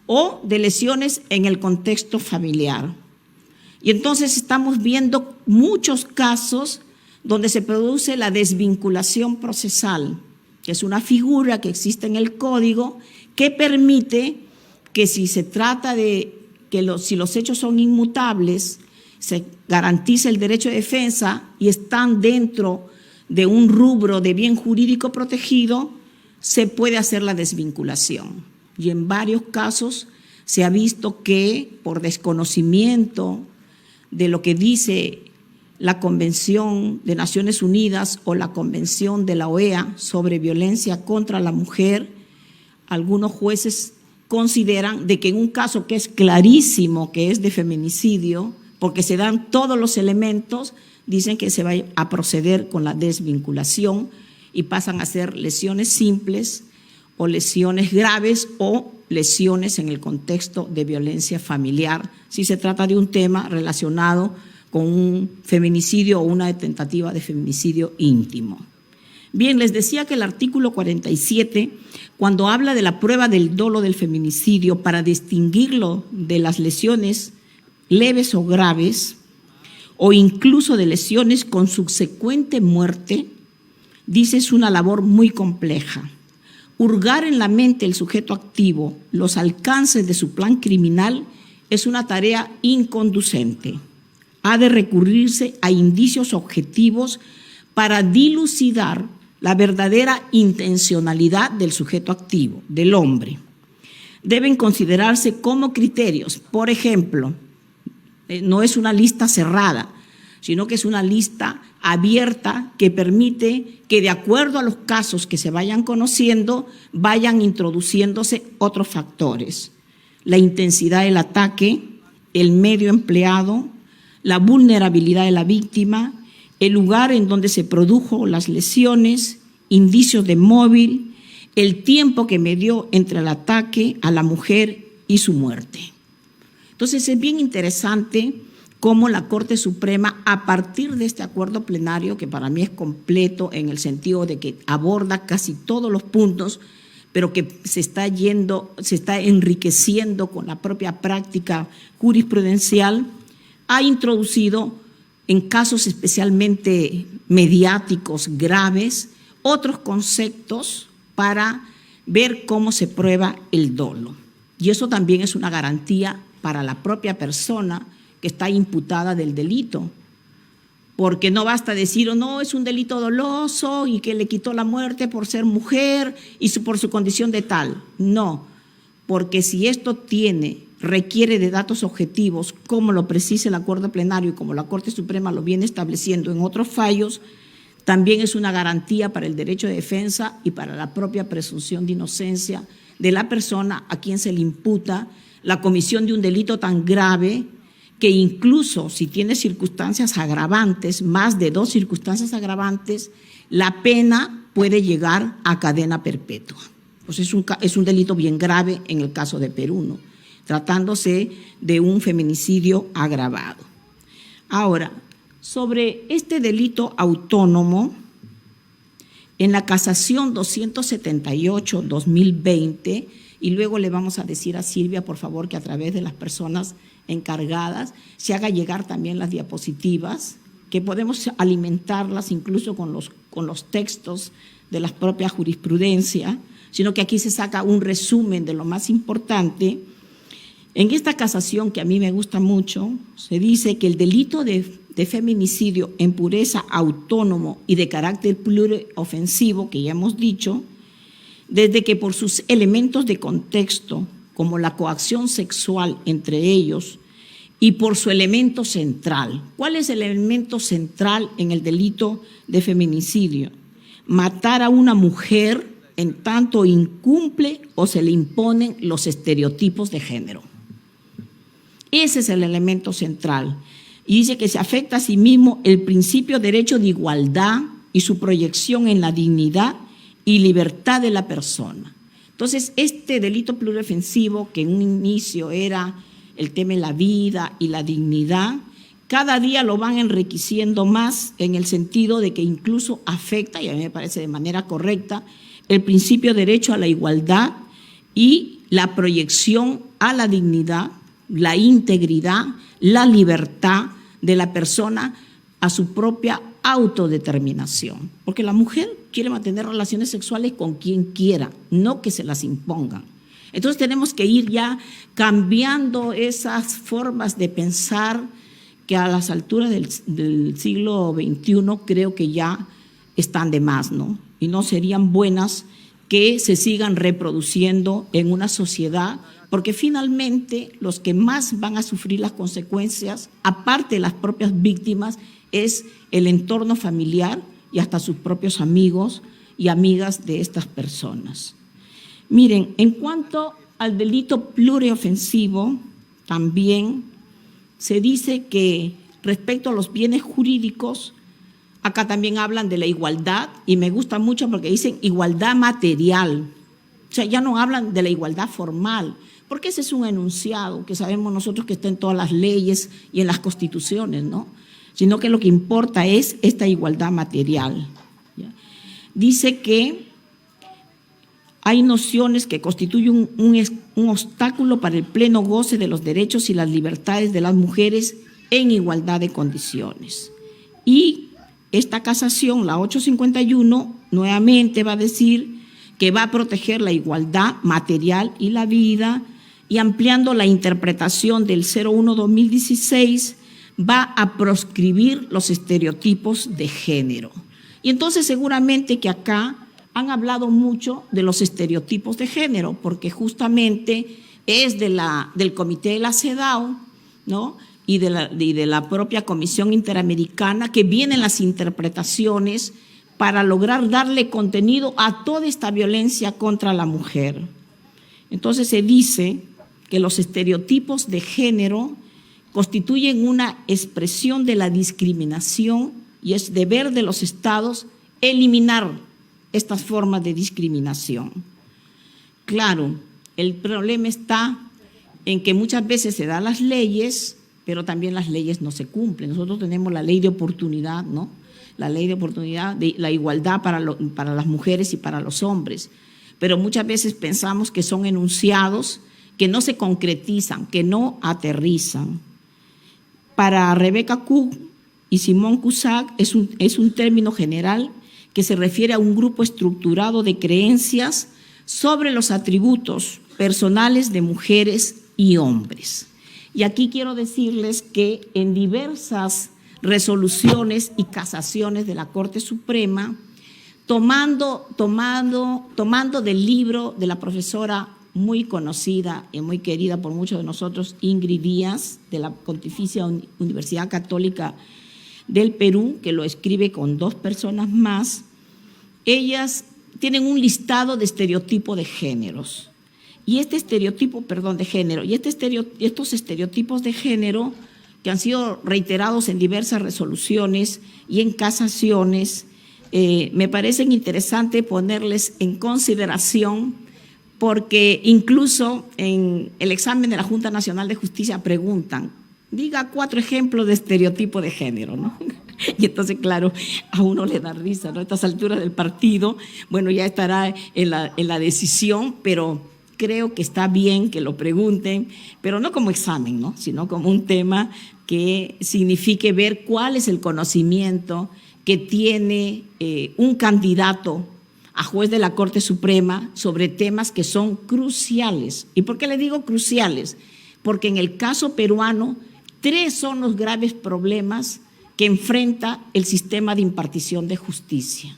o de lesiones en el contexto familiar. Y entonces estamos viendo muchos casos donde se produce la desvinculación procesal, que es una figura que existe en el Código que permite que si se trata de que si los hechos son inmutables, se garantice el derecho de defensa y están dentro de un rubro de bien jurídico protegido, se puede hacer la desvinculación. Y en varios casos se ha visto que por desconocimiento de lo que dice la Convención de Naciones Unidas o la Convención de la OEA sobre violencia contra la mujer, algunos jueces consideran de que en un caso que es clarísimo que es de feminicidio, porque se dan todos los elementos, dicen que se va a proceder con la desvinculación y pasan a ser lesiones simples o lesiones graves o lesiones en el contexto de violencia familiar, si se trata de un tema relacionado con un feminicidio o una tentativa de feminicidio íntimo. Bien, les decía que el artículo 47, cuando habla de la prueba del dolo del feminicidio para distinguirlo de las lesiones leves o graves, o incluso de lesiones con subsecuente muerte, dice es una labor muy compleja. Hurgar en la mente del sujeto activo los alcances de su plan criminal es una tarea inconducente. Ha de recurrirse a indicios objetivos para dilucidar la verdadera intencionalidad del sujeto activo, del hombre. Deben considerarse como criterios, por ejemplo, no es una lista cerrada, sino que es una lista abierta que permite que de acuerdo a los casos que se vayan conociendo, vayan introduciéndose otros factores. La intensidad del ataque, el medio empleado, la vulnerabilidad de la víctima, el lugar en donde se produjo las lesiones, indicios de móvil, el tiempo que medió entre el ataque a la mujer y su muerte. Entonces es bien interesante cómo la Corte Suprema, a partir de este acuerdo plenario, que para mí es completo en el sentido de que aborda casi todos los puntos, pero que se está enriqueciendo con la propia práctica jurisprudencial, ha introducido en casos especialmente mediáticos graves otros conceptos para ver cómo se prueba el dolo. Y eso también es una garantía para la propia persona que está imputada del delito, porque no basta decir, oh, no, es un delito doloso y que le quitó la muerte por ser mujer y por su condición de tal. No, porque si esto requiere de datos objetivos, como lo precisa el acuerdo plenario y como la Corte Suprema lo viene estableciendo en otros fallos, también es una garantía para el derecho de defensa y para la propia presunción de inocencia de la persona a quien se le imputa la comisión de un delito tan grave que incluso si tiene circunstancias agravantes, más de 2 circunstancias agravantes, la pena puede llegar a cadena perpetua. Pues es un delito bien grave en el caso de Perú, ¿no? Tratándose de un feminicidio agravado. Ahora, sobre este delito autónomo, en la casación 278-2020, y luego le vamos a decir a Silvia, por favor, que a través de las personas encargadas se haga llegar también las diapositivas, que podemos alimentarlas incluso con los textos de la propia jurisprudencia, sino que aquí se saca un resumen de lo más importante. En esta casación, que a mí me gusta mucho, se dice que el delito de feminicidio en pureza autónomo y de carácter pluriofensivo, que ya hemos dicho, desde que por sus elementos de contexto, como la coacción sexual entre ellos, y por su elemento central. ¿Cuál es el elemento central en el delito de feminicidio? Matar a una mujer en tanto incumple o se le imponen los estereotipos de género. Ese es el elemento central. Y dice que se afecta a sí mismo el principio de derecho de igualdad y su proyección en la dignidad y libertad de la persona. Entonces, este delito pluriofensivo, que en un inicio era el tema de la vida y la dignidad, cada día lo van enriqueciendo más en el sentido de que incluso afecta, y a mí me parece de manera correcta, el principio de derecho a la igualdad y la proyección a la dignidad, la integridad, la libertad de la persona a su propia autodeterminación. Porque la mujer quiere mantener relaciones sexuales con quien quiera, no que se las impongan. Entonces tenemos que ir ya cambiando esas formas de pensar que a las alturas del siglo XXI creo que ya están de más, ¿no? Y no serían buenas que se sigan reproduciendo en una sociedad, porque finalmente los que más van a sufrir las consecuencias, aparte de las propias víctimas, es el entorno familiar y hasta sus propios amigos y amigas de estas personas. Miren, en cuanto al delito pluriofensivo, también se dice que respecto a los bienes jurídicos, acá también hablan de la igualdad, y me gusta mucho porque dicen igualdad material. O sea, ya no hablan de la igualdad formal, porque ese es un enunciado que sabemos nosotros que está en todas las leyes y en las constituciones, ¿no? Sino que lo que importa es esta igualdad material. ¿Ya? Dice que hay nociones que constituyen un obstáculo para el pleno goce de los derechos y las libertades de las mujeres en igualdad de condiciones. Y esta casación, la 851, nuevamente va a decir que va a proteger la igualdad material y la vida, y ampliando la interpretación del 01-2016, va a proscribir los estereotipos de género. Y entonces seguramente que acá han hablado mucho de los estereotipos de género, porque justamente es del Comité de la CEDAW, ¿no? y de la propia Comisión Interamericana que vienen las interpretaciones para lograr darle contenido a toda esta violencia contra la mujer. Entonces se dice que los estereotipos de género constituyen una expresión de la discriminación y es deber de los estados eliminar estas formas de discriminación. Claro, el problema está en que muchas veces se dan las leyes, pero también las leyes no se cumplen. Nosotros tenemos la ley de oportunidad, ¿no? La ley de oportunidad, de la igualdad para las mujeres y para los hombres, pero muchas veces pensamos que son enunciados que no se concretizan, que no aterrizan. Para Rebecca Cook y Simone Cusack es un término general que se refiere a un grupo estructurado de creencias sobre los atributos personales de mujeres y hombres. Y aquí quiero decirles que en diversas resoluciones y casaciones de la Corte Suprema, tomando del libro de la profesora muy conocida y muy querida por muchos de nosotros, Ingrid Díaz, de la Pontificia Universidad Católica del Perú, que lo escribe con 2 personas más, ellas tienen un listado de estereotipos de géneros. Y estos estereotipos de género que han sido reiterados en diversas resoluciones y en casaciones, me parecen interesante ponerles en consideración, porque incluso en el examen de la Junta Nacional de Justicia preguntan, diga 4 ejemplos de estereotipo de género, ¿no? Y entonces, claro, a uno le da risa, ¿no? A estas alturas del partido, bueno, ya estará en la decisión, pero creo que está bien que lo pregunten, pero no como examen, ¿no? Sino como un tema que signifique ver cuál es el conocimiento que tiene un candidato a juez de la Corte Suprema sobre temas que son cruciales. ¿Y por qué le digo cruciales? porque en el caso peruano, 3 son los graves problemas que enfrenta el sistema de impartición de justicia.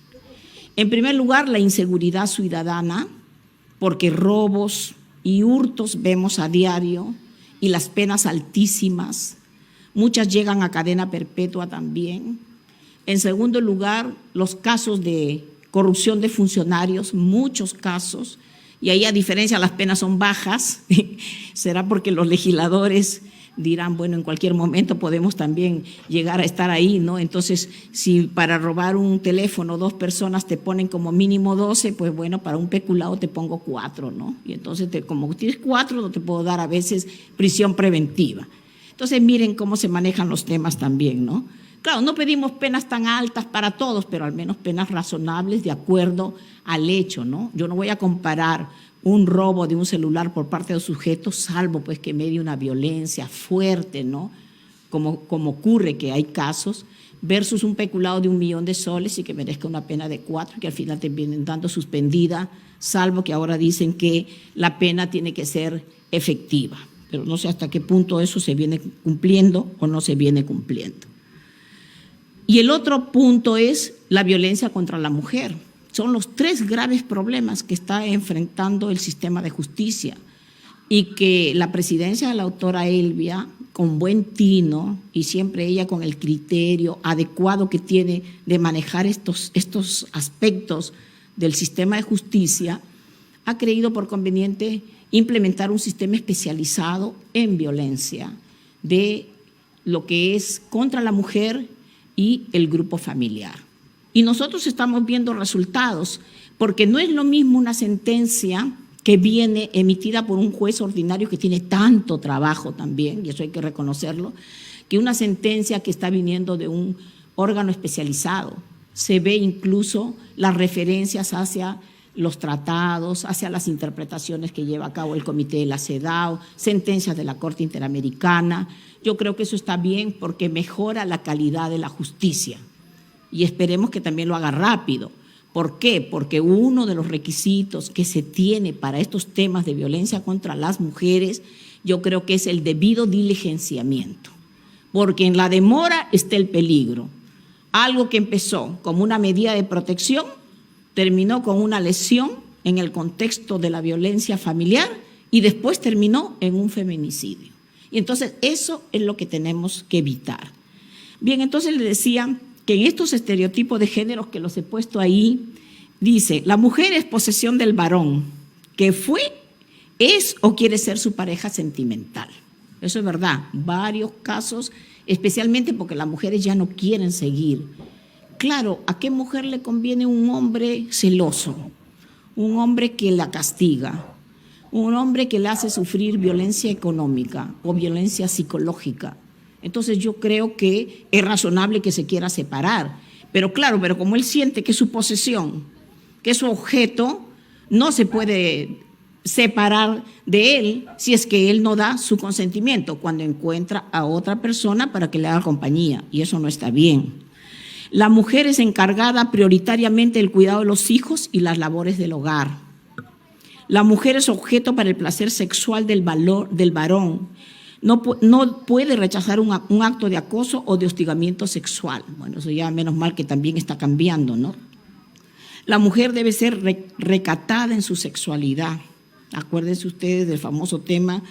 En primer lugar, la inseguridad ciudadana, porque robos y hurtos vemos a diario y las penas altísimas, muchas llegan a cadena perpetua también. En segundo lugar, los casos de corrupción de funcionarios, muchos casos, y ahí a diferencia las penas son bajas, será porque los legisladores dirán, bueno, en cualquier momento podemos también llegar a estar ahí, ¿no? Entonces, si para robar un teléfono 2 personas te ponen como mínimo 12, pues bueno, para un peculado te pongo 4, ¿no? Y entonces, como tienes 4, no te puedo dar a veces prisión preventiva. Entonces, miren cómo se manejan los temas también, ¿no? Claro, no pedimos penas tan altas para todos, pero al menos penas razonables de acuerdo al hecho, ¿no? Yo no voy a comparar un robo de un celular por parte de los sujetos, salvo pues que medie una violencia fuerte, ¿no? Como ocurre que hay casos, versus un peculado de 1 millón de soles y que merezca una pena de 4, que al final te vienen dando suspendida, salvo que ahora dicen que la pena tiene que ser efectiva. Pero no sé hasta qué punto eso se viene cumpliendo o no se viene cumpliendo. Y el otro punto es la violencia contra la mujer. Son los 3 graves problemas que está enfrentando el sistema de justicia y que la presidencia de la autora Elvia, con buen tino y siempre ella con el criterio adecuado que tiene de manejar estos aspectos del sistema de justicia, ha creído por conveniente implementar un sistema especializado en violencia de lo que es contra la mujer y el grupo familiar. Y nosotros estamos viendo resultados, porque no es lo mismo una sentencia que viene emitida por un juez ordinario que tiene tanto trabajo también, y eso hay que reconocerlo, que una sentencia que está viniendo de un órgano especializado. Se ve incluso las referencias hacia los tratados, hacia las interpretaciones que lleva a cabo el Comité de la CEDAW, sentencias de la Corte Interamericana. Yo creo que eso está bien porque mejora la calidad de la justicia y esperemos que también lo haga rápido. ¿Por qué? Porque uno de los requisitos que se tiene para estos temas de violencia contra las mujeres, yo creo que es el debido diligenciamiento, porque en la demora está el peligro. Algo que empezó como una medida de protección terminó con una lesión en el contexto de la violencia familiar y después terminó en un feminicidio. Y entonces eso es lo que tenemos que evitar. Bien, entonces le decía que en estos estereotipos de géneros que los he puesto ahí, dice, la mujer es posesión del varón, que fue, es o quiere ser su pareja sentimental. Eso es verdad, varios casos, especialmente porque las mujeres ya no quieren seguir. Claro, ¿a qué mujer le conviene un hombre celoso? Un hombre que la castiga, un hombre que le hace sufrir violencia económica o violencia psicológica. Entonces yo creo que es razonable que se quiera separar. Pero claro, como él siente que es su posesión, que es su objeto, no se puede separar de él si es que él no da su consentimiento cuando encuentra a otra persona para que le haga compañía, y eso no está bien. La mujer es encargada prioritariamente del cuidado de los hijos y las labores del hogar. La mujer es objeto para el placer sexual del varón. No puede rechazar un acto de acoso o de hostigamiento sexual. Bueno, eso ya menos mal que también está cambiando, ¿no? La mujer debe ser recatada en su sexualidad. Acuérdense ustedes del famoso tema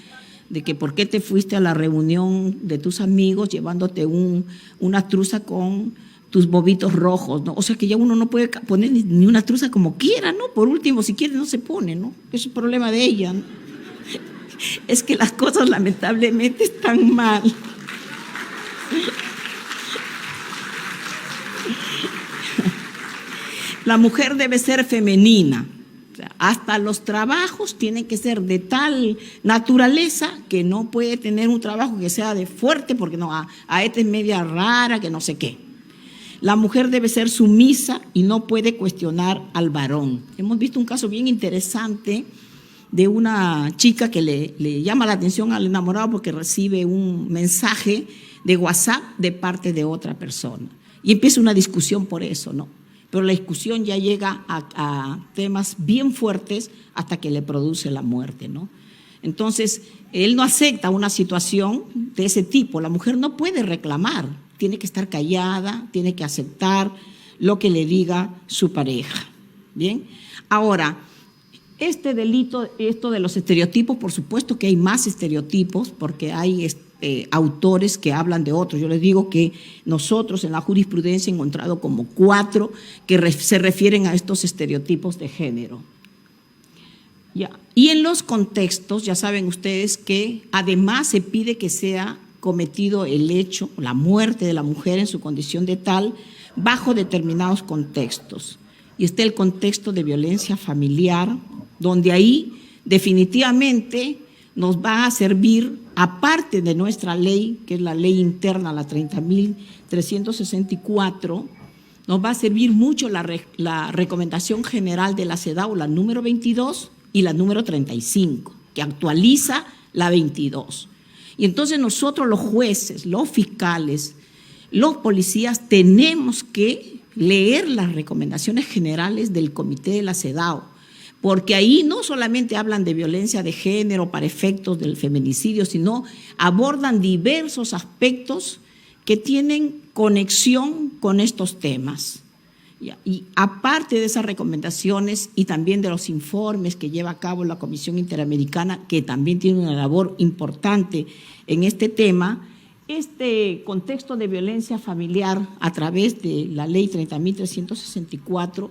de que por qué te fuiste a la reunión de tus amigos llevándote una truza con tus bobitos rojos, ¿no? O sea que ya uno no puede poner ni una truza como quiera, ¿no? Por último, si quiere no se pone, ¿no? Es un problema de ella, ¿no? Es que las cosas lamentablemente están mal. La mujer debe ser femenina. O sea, hasta los trabajos tienen que ser de tal naturaleza que no puede tener un trabajo que sea de fuerte porque no, a esta es media rara, que no sé qué. La mujer debe ser sumisa y no puede cuestionar al varón. Hemos visto un caso bien interesante de una chica que le llama la atención al enamorado porque recibe un mensaje de WhatsApp de parte de otra persona. Y empieza una discusión por eso, ¿no? Pero la discusión ya llega a temas bien fuertes hasta que le produce la muerte, ¿no? Entonces, él no acepta una situación de ese tipo. La mujer no puede reclamar, tiene que estar callada, tiene que aceptar lo que le diga su pareja. Bien, ahora, este delito, esto de los estereotipos, por supuesto que hay más estereotipos, porque hay autores que hablan de otros. Yo les digo que nosotros en la jurisprudencia hemos encontrado como 4 que se refieren a estos estereotipos de género. Ya. Y en los contextos, ya saben ustedes que además se pide que sea cometido el hecho, la muerte de la mujer en su condición de tal, bajo determinados contextos. Y está el contexto de violencia familiar, donde ahí definitivamente nos va a servir, aparte de nuestra ley, que es la ley interna, la 30.364, nos va a servir mucho la recomendación general de la CEDAW, la número 22 y la número 35, que actualiza la 22. Y entonces nosotros los jueces, los fiscales, los policías tenemos que leer las recomendaciones generales del comité de la CEDAW, porque ahí no solamente hablan de violencia de género para efectos del feminicidio, sino abordan diversos aspectos que tienen conexión con estos temas. Y aparte de esas recomendaciones y también de los informes que lleva a cabo la Comisión Interamericana, que también tiene una labor importante en este tema, este contexto de violencia familiar a través de la ley 30.364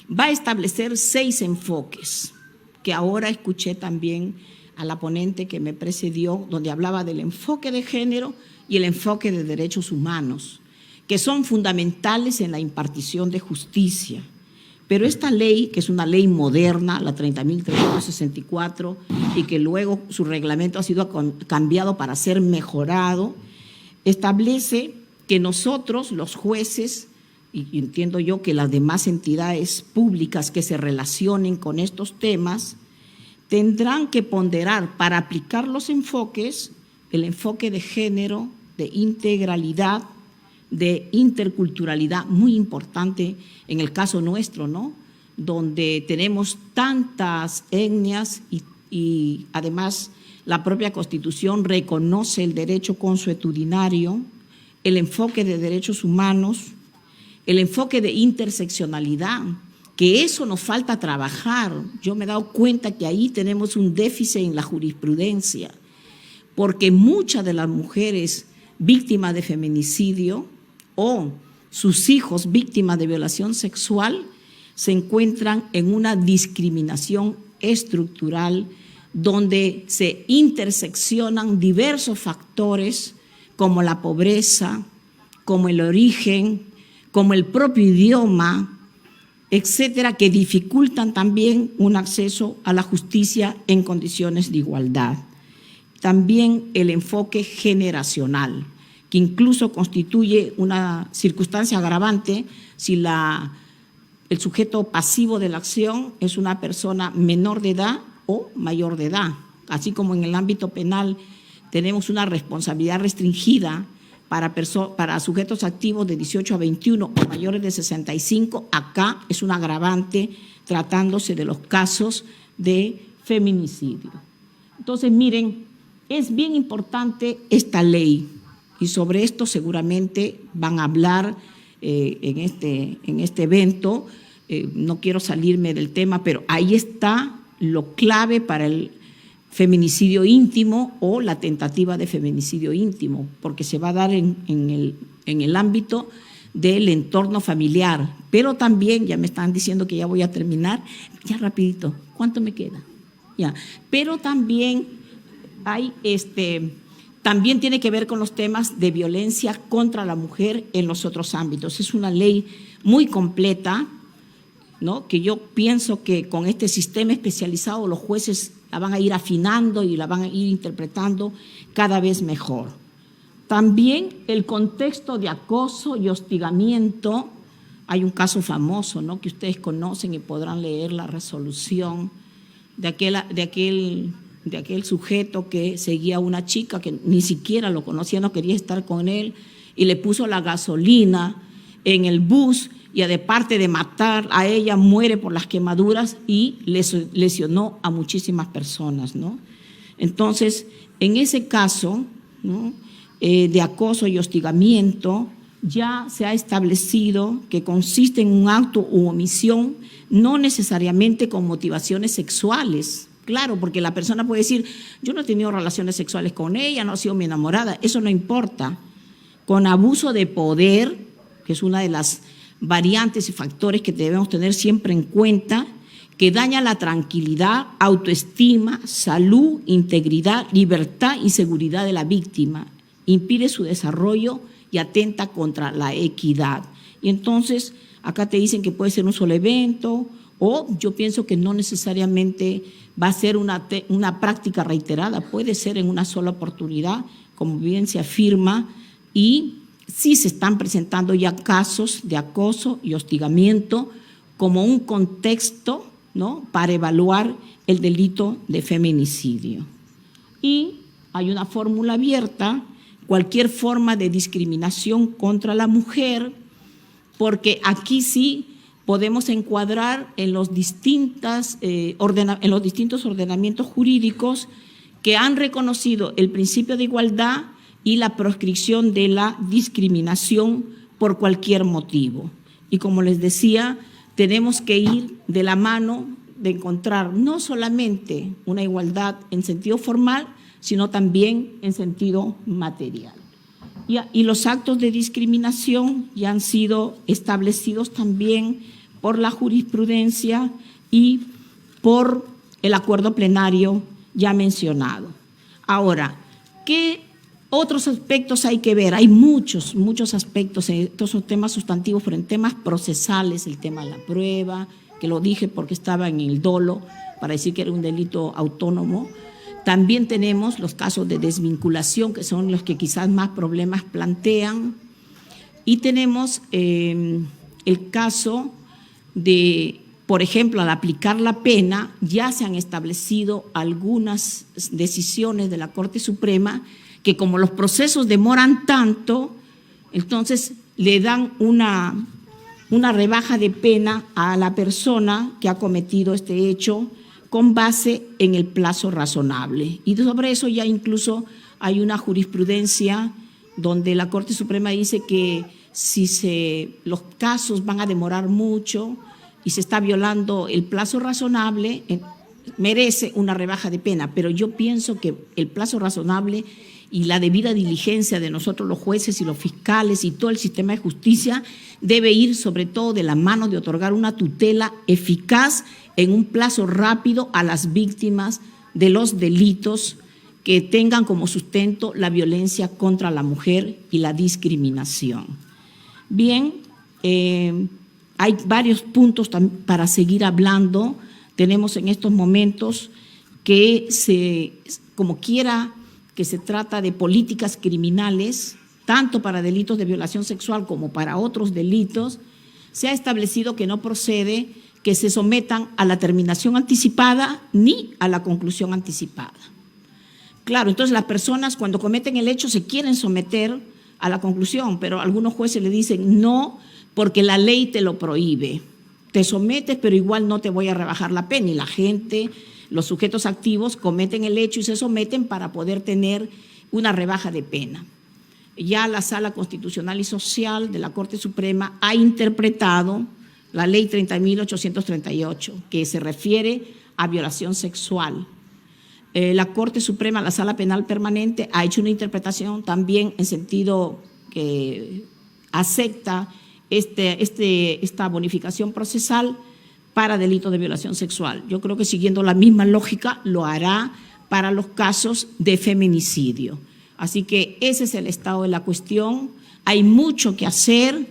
va a establecer 6 enfoques, que ahora escuché también a la ponente que me precedió, donde hablaba del enfoque de género y el enfoque de derechos humanos, que son fundamentales en la impartición de justicia. Pero esta ley, que es una ley moderna, la 30.364, y que luego su reglamento ha sido cambiado para ser mejorado, establece que nosotros, los jueces, y entiendo yo que las demás entidades públicas que se relacionen con estos temas, tendrán que ponderar para aplicar los enfoques, el enfoque de género, de integralidad, de interculturalidad, muy importante en el caso nuestro, ¿no? Donde tenemos tantas etnias y además la propia Constitución reconoce el derecho consuetudinario, el enfoque de derechos humanos, el enfoque de interseccionalidad, que eso nos falta trabajar. Yo me he dado cuenta que ahí tenemos un déficit en la jurisprudencia, porque muchas de las mujeres víctimas de feminicidio o sus hijos víctimas de violación sexual se encuentran en una discriminación estructural donde se interseccionan diversos factores como la pobreza, como el origen, como el propio idioma, etcétera, que dificultan también un acceso a la justicia en condiciones de igualdad. También el enfoque generacional, que incluso constituye una circunstancia agravante si el sujeto pasivo de la acción es una persona menor de edad o mayor de edad. Así como en el ámbito penal tenemos una responsabilidad restringida para sujetos activos de 18 a 21 o mayores de 65, acá es un agravante tratándose de los casos de feminicidio. Entonces, miren, es bien importante esta ley y sobre esto seguramente van a hablar en este evento. No quiero salirme del tema, pero ahí está lo clave para el feminicidio íntimo o la tentativa de feminicidio íntimo, porque se va a dar en el ámbito del entorno familiar, pero también, ya me están diciendo que ya voy a terminar, ya rapidito, ¿cuánto me queda? Ya, pero también hay también tiene que ver con los temas de violencia contra la mujer en los otros ámbitos. Es una ley muy completa, ¿no? Que yo pienso que con este sistema especializado los jueces la van a ir afinando y la van a ir interpretando cada vez mejor. También el contexto de acoso y hostigamiento. Hay un caso famoso, ¿no?, que ustedes conocen y podrán leer la resolución de aquel sujeto que seguía a una chica que ni siquiera lo conocía, no quería estar con él y le puso la gasolina en el bus y aparte de matar a ella, muere por las quemaduras y lesionó a muchísimas personas, ¿no? Entonces, en ese caso, ¿no?, de acoso y hostigamiento, ya se ha establecido que consiste en un acto u omisión, no necesariamente con motivaciones sexuales. Claro, porque la persona puede decir, yo no he tenido relaciones sexuales con ella, no ha sido mi enamorada, eso no importa. Con abuso de poder, que es una de las variantes y factores que debemos tener siempre en cuenta, que daña la tranquilidad, autoestima, salud, integridad, libertad y seguridad de la víctima, impide su desarrollo y atenta contra la equidad. Y entonces, acá te dicen que puede ser un solo evento, o yo pienso que no necesariamente va a ser una práctica reiterada, puede ser en una sola oportunidad, como bien se afirma, y sí se están presentando ya casos de acoso y hostigamiento como un contexto, ¿no?, para evaluar el delito de feminicidio. Y hay una fórmula abierta, cualquier forma de discriminación contra la mujer, porque aquí sí podemos encuadrar en los distintos ordenamientos jurídicos que han reconocido el principio de igualdad y la proscripción de la discriminación por cualquier motivo. Y como les decía, tenemos que ir de la mano de encontrar no solamente una igualdad en sentido formal, sino también en sentido material. Y los actos de discriminación ya han sido establecidos también por la jurisprudencia y por el acuerdo plenario ya mencionado. Ahora, ¿qué otros aspectos hay que ver? Hay muchos aspectos, estos son temas sustantivos, pero en temas procesales, el tema de la prueba, que lo dije porque estaba en el dolo, para decir que era un delito autónomo. También tenemos los casos de desvinculación, que son los que quizás más problemas plantean, y tenemos el caso de, por ejemplo, al aplicar la pena, ya se han establecido algunas decisiones de la Corte Suprema que, como los procesos demoran tanto, entonces le dan una rebaja de pena a la persona que ha cometido este hecho con base en el plazo razonable. Y sobre eso ya incluso hay una jurisprudencia donde la Corte Suprema dice que si los casos van a demorar mucho y se está violando el plazo razonable, merece una rebaja de pena. Pero yo pienso que el plazo razonable y la debida diligencia de nosotros los jueces y los fiscales y todo el sistema de justicia debe ir sobre todo de la mano de otorgar una tutela eficaz en un plazo rápido a las víctimas de los delitos que tengan como sustento la violencia contra la mujer y la discriminación. Bien, hay varios puntos para seguir hablando. Tenemos en estos momentos que como quiera que se trata de políticas criminales, tanto para delitos de violación sexual como para otros delitos, se ha establecido que no procede que se sometan a la terminación anticipada ni a la conclusión anticipada. Claro, entonces las personas cuando cometen el hecho se quieren someter a la conclusión, pero algunos jueces le dicen no, porque la ley te lo prohíbe. Te sometes, pero igual no te voy a rebajar la pena. Y la gente, los sujetos activos, cometen el hecho y se someten para poder tener una rebaja de pena. Ya la Sala Constitucional y Social de la Corte Suprema ha interpretado la Ley 30.838, que se refiere a violación sexual. La Corte Suprema, la Sala Penal Permanente, ha hecho una interpretación también en sentido que acepta esta bonificación procesal para delito de violación sexual. Yo creo que siguiendo la misma lógica lo hará para los casos de feminicidio. Así que ese es el estado de la cuestión. Hay mucho que hacer.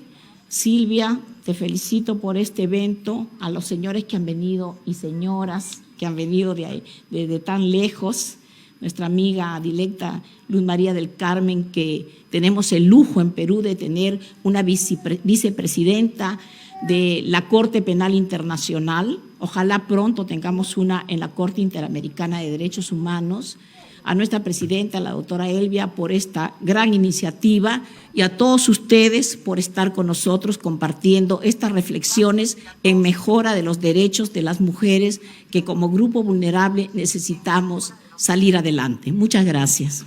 Silvia, te felicito por este evento, a los señores que han venido y señoras que han venido de tan lejos, nuestra amiga directa Luz María del Carmen, que tenemos el lujo en Perú de tener una vicepresidenta de la Corte Penal Internacional. Ojalá pronto tengamos una en la Corte Interamericana de Derechos Humanos. A nuestra presidenta, la doctora Elvia, por esta gran iniciativa, y a todos ustedes por estar con nosotros compartiendo estas reflexiones en mejora de los derechos de las mujeres que como grupo vulnerable necesitamos salir adelante. Muchas gracias.